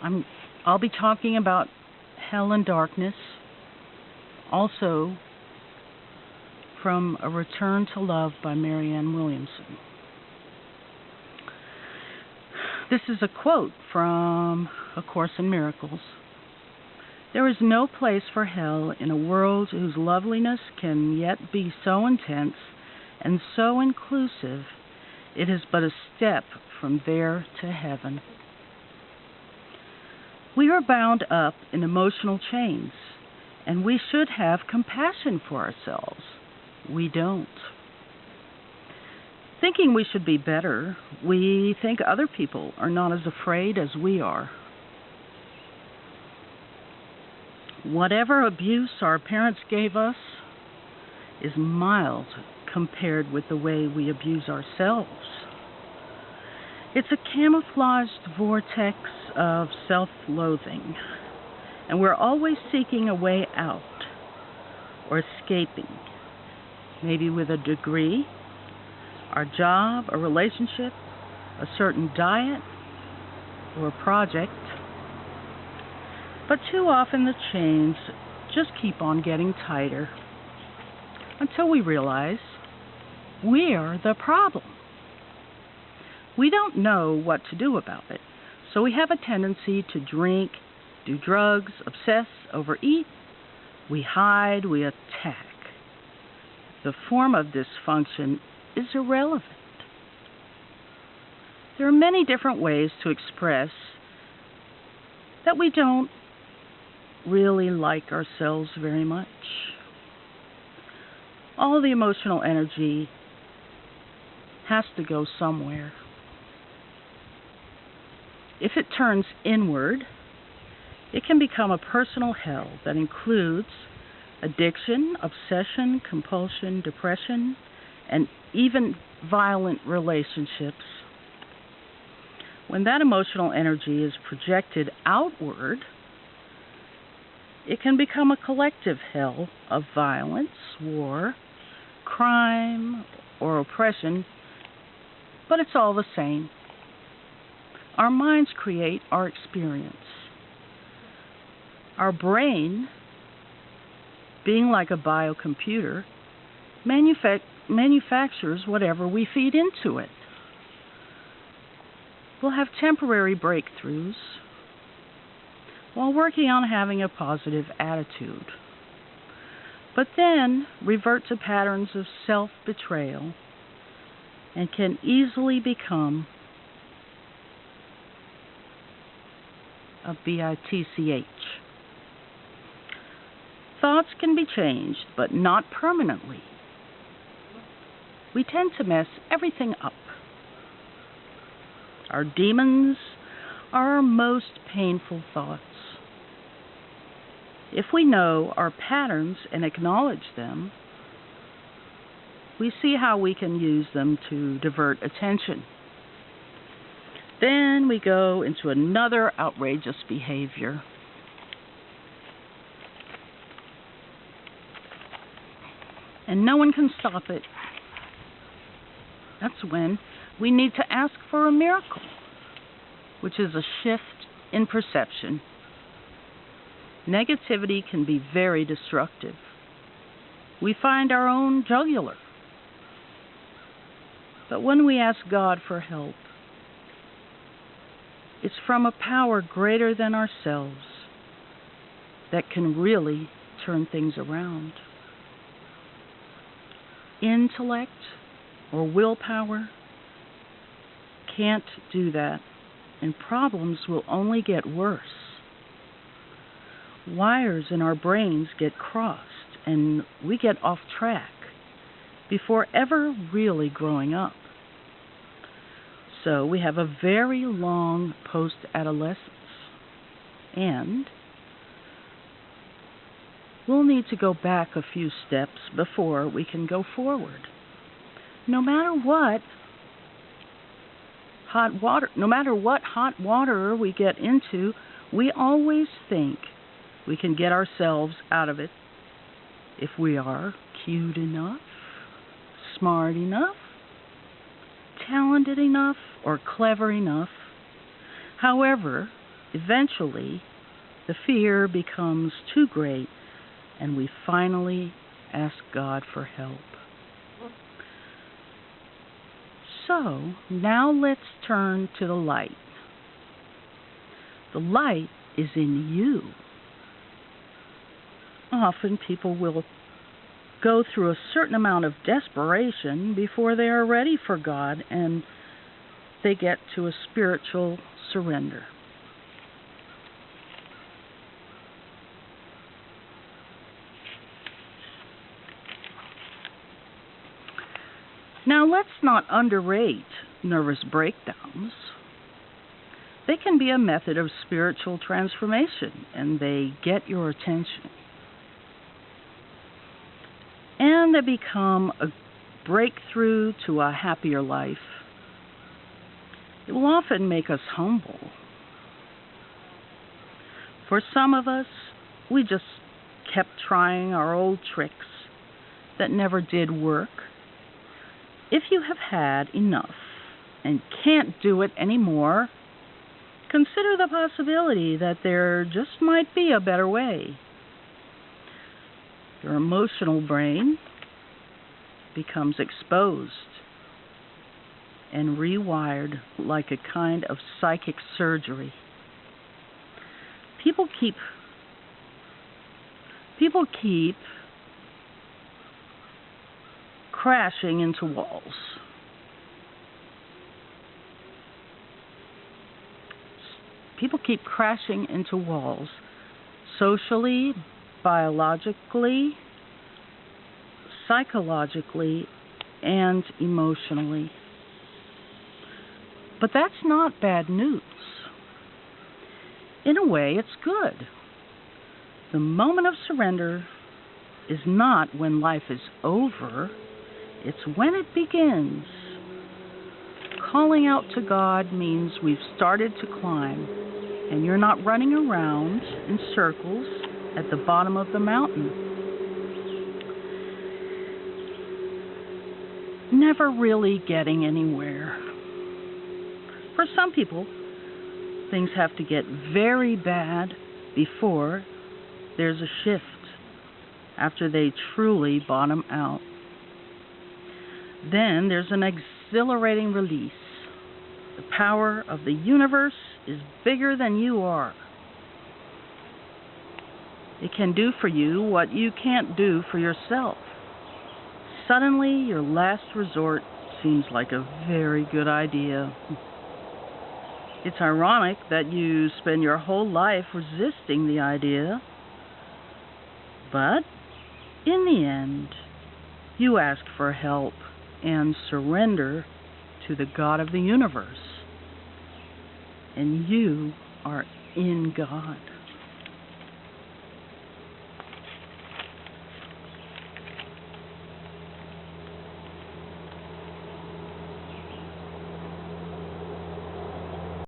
I'm I'll be talking about Hell and Darkness, also from A Return to Love by Marianne Williamson. This is a quote from A Course in Miracles. There is no place for hell in a world whose loveliness can yet be so intense and so inclusive, it is but a step from there to heaven. We are bound up in emotional chains, and we should have compassion for ourselves. We don't. Thinking we should be better, we think other people are not as afraid as we are. Whatever abuse our parents gave us is mild compared with the way we abuse ourselves. It's a camouflaged vortex of self-loathing, and we're always seeking a way out or escaping, maybe with a degree, our job, a relationship, a certain diet, or a project. But too often the chains just keep on getting tighter until we realize we are the problem. We don't know what to do about it, so we have a tendency to drink, do drugs, obsess, overeat. We hide, we attack. The form of dysfunction is irrelevant. There are many different ways to express that we don't really like ourselves very much. All the emotional energy has to go somewhere. If it turns inward, it can become a personal hell that includes addiction, obsession, compulsion, depression, and even violent relationships. When that emotional energy is projected outward, it can become a collective hell of violence, war, crime, or oppression, but it's all the same. Our minds create our experience. Our brain, being like a biocomputer, manufactures whatever we feed into it. We'll have temporary breakthroughs while working on having a positive attitude, but then revert to patterns of self-betrayal and can easily become a bitch. Thoughts can be changed, but not permanently. We tend to mess everything up. Our demons are our most painful thoughts. If we know our patterns and acknowledge them, we see how we can use them to divert attention. Then we go into another outrageous behavior. And no one can stop it. That's when we need to ask for a miracle, which is a shift in perception. Negativity can be very destructive. We find our own jugular. But when we ask God for help, it's from a power greater than ourselves that can really turn things around. Intellect or willpower can't do that, and problems will only get worse. Wires in our brains get crossed, and we get off track before ever really growing up. So we have a very long post-adolescence, and we'll need to go back a few steps before we can go forward. No matter what hot water we get into, we always think we can get ourselves out of it if we are cute enough, smart enough, talented enough, or clever enough. However, Eventually, the fear becomes too great, and we finally ask God for help. So, now let's turn to the light. The light is in you. Often people will go through a certain amount of desperation before they are ready for God and they get to a spiritual surrender. Now, let's not underrate nervous breakdowns. They can be a method of spiritual transformation, and they get your attention. And they become a breakthrough to a happier life. It will often make us humble. For some of us, we just kept trying our old tricks that never did work. If you have had enough and can't do it anymore, consider the possibility that there just might be a better way. Your emotional brain becomes exposed and rewired like a kind of psychic surgery. People keep crashing into walls. People keep crashing into walls, socially, biologically, psychologically, and emotionally. But that's not bad news. In a way, it's good. The moment of surrender is not when life is over, it's when it begins. Calling out to God means we've started to climb, and you're not running around in circles at the bottom of the mountain. Never really getting anywhere. For some people, things have to get very bad before there's a shift, after they truly bottom out. Then there's an exhilarating release. The power of the universe is bigger than you are. It can do for you what you can't do for yourself. Suddenly, your last resort seems like a very good idea. It's ironic that you spend your whole life resisting the idea, but in the end, you ask for help and surrender to the God of the universe. And you are in God.